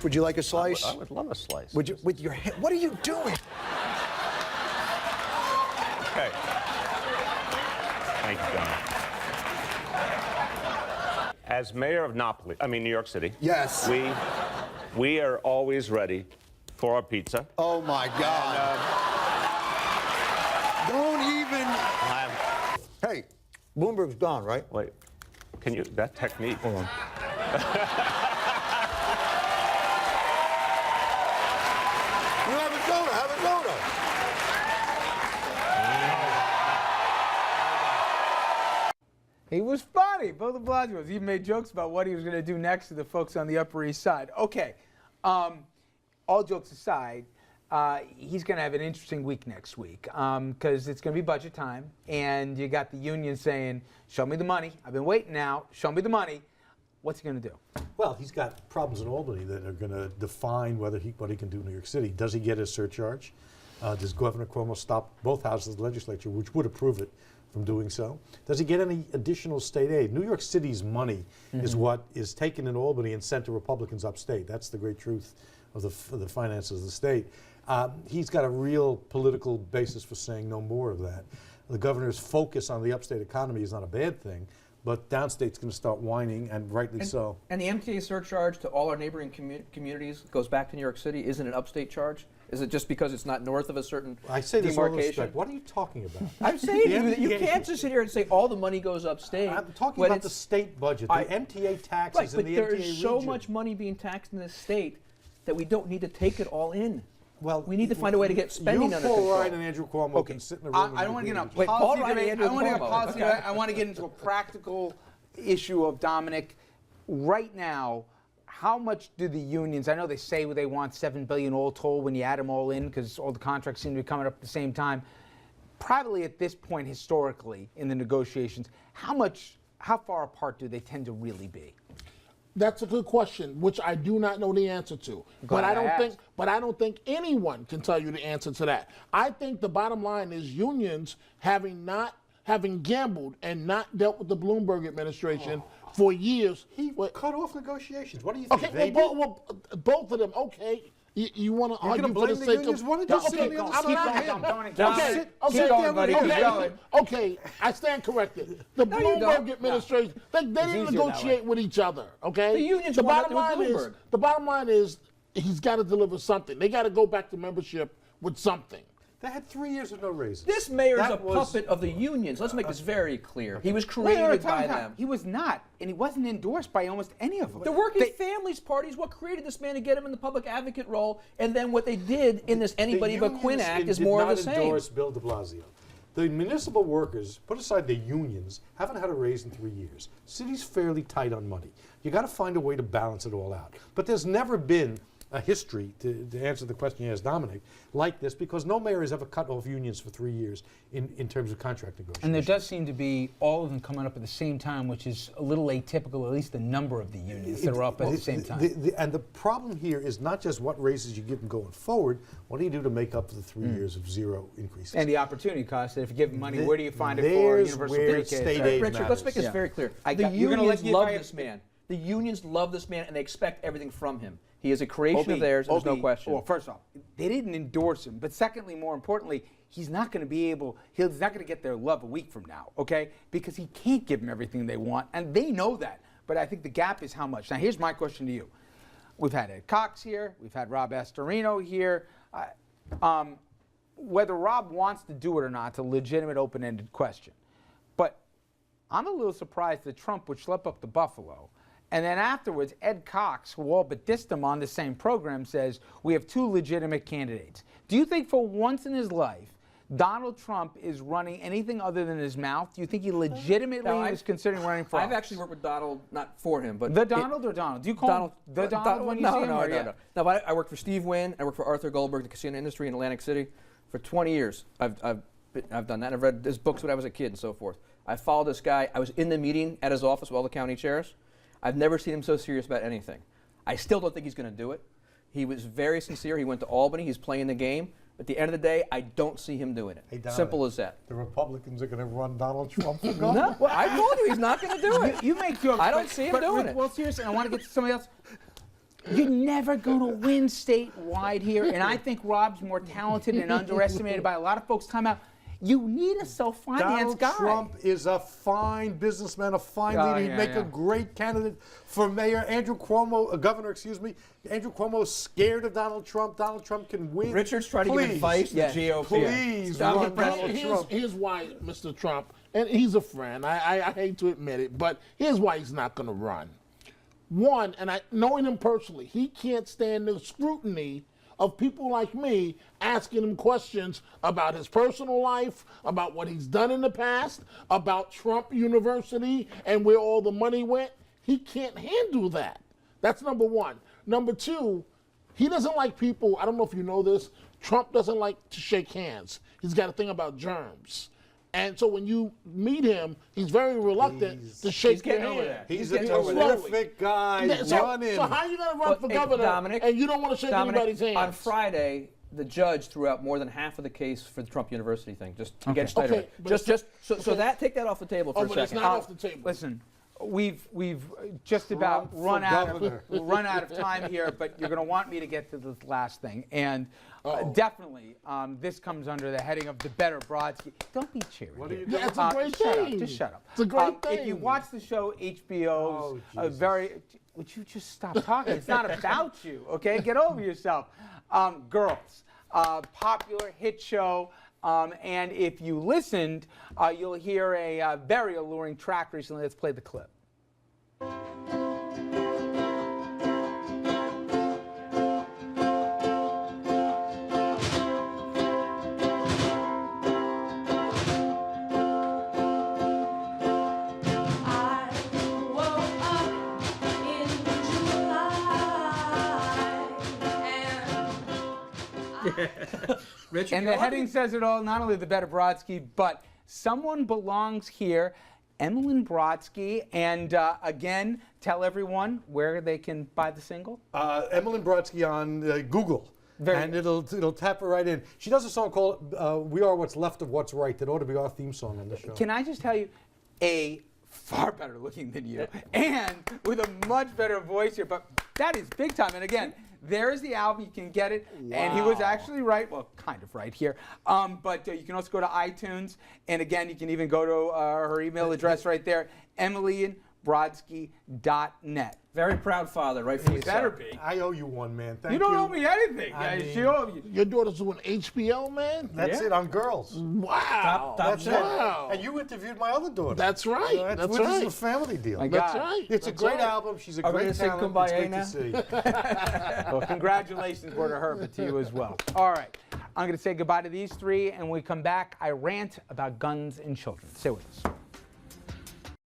Would you like a slice? I would love a slice. Would you, with your hand? What are you doing? Okay. Thank you, John. As mayor of New York City. Yes. We are always ready for our pizza. Oh my God. Don't even. Hey, Bloomberg's gone, right? Wait, can you, that technique. Hold on. You have a donut, have a donut. He was funny. Bill de Blasio was. He made jokes about what he was going to do next to the folks on the Upper East Side. Okay, all jokes aside, he's going to have an interesting week next week because it's going to be budget time, and you got the union saying, "Show me the money. I've been waiting now. Show me the money." What's he going to do? Well, he's got problems in Albany that are going to define what he can do in New York City. Does he get a surcharge? Does Governor Cuomo stop both houses of the legislature, which would approve it, from doing so? Does he get any additional state aid? New York City's money is what is taken in Albany and sent to Republicans upstate. That's the great truth of the finances of the state. He's got a real political basis for saying no more of that. The governor's focus on the upstate economy is not a bad thing, but downstate's going to start whining, and rightly so. And the MTA surcharge to all our neighboring communities goes back to New York City. Isn't an upstate charge? Is it just because it's not north of a certain I say this all demarcation? respect. What are you talking about? I'm saying you can't just sit here and say all the money goes upstate. I'm talking about the state budget, the MTA taxes right, in the but MTA there region. is so much money being taxed in this state that we don't need to take it all in. Well, we need to find a way to get spending under control. Paul Ryan and Andrew Cuomo can sit in a room. I don't want to get into Wait, Paul policy Ryan debate. and Andrew I want to get Cuomo. policy debate. I want to get into a practical issue of Dominic. Right now, how much do the unions, I know they say they want $7 billion all told when you add them all in because all the contracts seem to be coming up at the same time. Probably at this point historically in the negotiations, how far apart do they tend to really be? That's a good question, which I do not know the answer to. But I don't think anyone can tell you the answer to that. I think the bottom line is unions having gambled and not dealt with the Bloomberg administration for years. He cut off negotiations. What do you think? Okay, well, both of them. Okay, you want to argue for the sake of? Okay, I stand corrected. The Bloomberg administration, they didn't negotiate with each other. Okay, the unions the bottom line is he's got to deliver something. They got to go back to membership with something. They had 3 years of no raises. This mayor's a puppet of the unions. Let's make this very clear. He was created by them. He was not, and he wasn't endorsed by almost any of them. The Working Families Party is what created this man to get him in the public advocate role, and then what they did in this Anybody But Quinn Act is more of the same. Did not endorse Bill de Blasio. The municipal workers, put aside the unions, haven't had a raise in 3 years. City's fairly tight on money. You got to find a way to balance it all out. But there's never been a history, to answer the question you asked Dominic, like this, because no mayor has ever cut off unions for 3 years in terms of contract negotiations. And there does seem to be all of them coming up at the same time, which is a little atypical, at least the number of the unions that are up at the same time. And the problem here is not just what raises you give them going forward, what do you do to make up for the 3 years of zero increases? And the opportunity cost, that if you give them money, where do you find it for universal pre-K? Richard, let's make this very clear. The unions love this man. The unions love this man, and they expect everything from him. He is a creation of theirs, there's no question. Well, first off, they didn't endorse him. But secondly, more importantly, he's not going to get their love a week from now, okay? Because he can't give them everything they want, and they know that. But I think the gap is how much. Now, here's my question to you. We've had Ed Cox here. We've had Rob Astorino here. Whether Rob wants to do it or not, it's a legitimate open-ended question. But I'm a little surprised that Trump would schlep up to Buffalo. And then afterwards, Ed Cox, who all but dissed him on the same program, says, we have two legitimate candidates. Do you think for once in his life, Donald Trump is running anything other than his mouth? Do you think he legitimately is considering running for office? I've actually worked with Donald, not for him, but... The Donald or Donald? Do you call him the Donald when you see him? No. No, but I worked for Steve Wynn. I worked for Arthur Goldberg, the casino industry in Atlantic City. For 20 years, I've done that. I've read his books when I was a kid and so forth. I followed this guy. I was in the meeting at his office with all the county chairs. I've never seen him so serious about anything. I still don't think he's going to do it. He was very sincere. He went to Albany. He's playing the game. At the end of the day, I don't see him doing it. Hey, Donald, simple as that. The Republicans are going to run Donald Trump for governor. No, well, I told you he's not going to do it. You make jokes. I don't see him doing it. Well, seriously, I want to get to somebody else. You're never going to win statewide here, and I think Rob's more talented and underestimated by a lot of folks. Time out. You need a self-financed guy. Donald Trump is a fine businessman, a fine leader. He'd make a great candidate for mayor. Governor, excuse me. Andrew Cuomo is scared of Donald Trump. Donald Trump can win. Richard's trying to give advice to the GOP. Please run Donald Trump. Here's why, Mr. Trump, and he's a friend. I hate to admit it, but here's why he's not going to run. One, and knowing him personally, he can't stand the scrutiny of people like me asking him questions about his personal life, about what he's done in the past, about Trump University and where all the money went. He can't handle that. That's number one. Number two, he doesn't like people, I don't know if you know this, Trump doesn't like to shake hands. He's got a thing about germs. And so when you meet him, he's very reluctant to shake your hand. He's a terrific guy. So Run in. how are you going to run for governor Dominic, and you don't want to shake anybody's hand? On Friday, the judge threw out more than half of the case for the Trump University thing. Just to get straight away. So that take that off the table for a but second. it's not off the table. Listen, we've just about run out of time here, but you're going to want me to get to this last thing, and definitely this comes under the heading of the better Brodsky. Don't be cheery. What are you Yeah, it's a great thing. Just shut up. It's a great thing. If you watch the show HBO's would you just stop talking? It's not about you, okay? Get over yourself. Girls, popular hit show. And if you listened, you'll hear a very alluring track recently. Let's play the clip. Richard, And the heading says it all, not only the better Brodsky, but someone belongs here, Emmeline Brodsky. And again, tell everyone where they can buy the single. Emmeline Brodsky on Google. And it'll tap her right in. She does a song called We Are What's Left of What's Right. That ought to be our theme song on the show. Can I just tell you, far better looking than you, and with a much better voice here, but that is big time. And again, there's the album, you can get it, and he was actually right, well, kind of right here, but you can also go to iTunes, and again, you can even go to her email address right there, EmelineBrodsky.net. very proud father, right from the Better start. be. I owe you one, man. Thank you. You don't owe me anything. She owes you. Your daughter's doing HBO, man? That's it on Girls. Wow. That's wow. it. And you interviewed my other daughter. That's right. That's Which right. is a family deal. My That's God. right. It's a That's great right. album. She's a Are we great gonna sing talent. Kumbaya It's great now? to see. Well, congratulations were to her, but to you as well. All right. I'm going to say goodbye to these three, and when we come back, I rant about guns and children. Stay with us.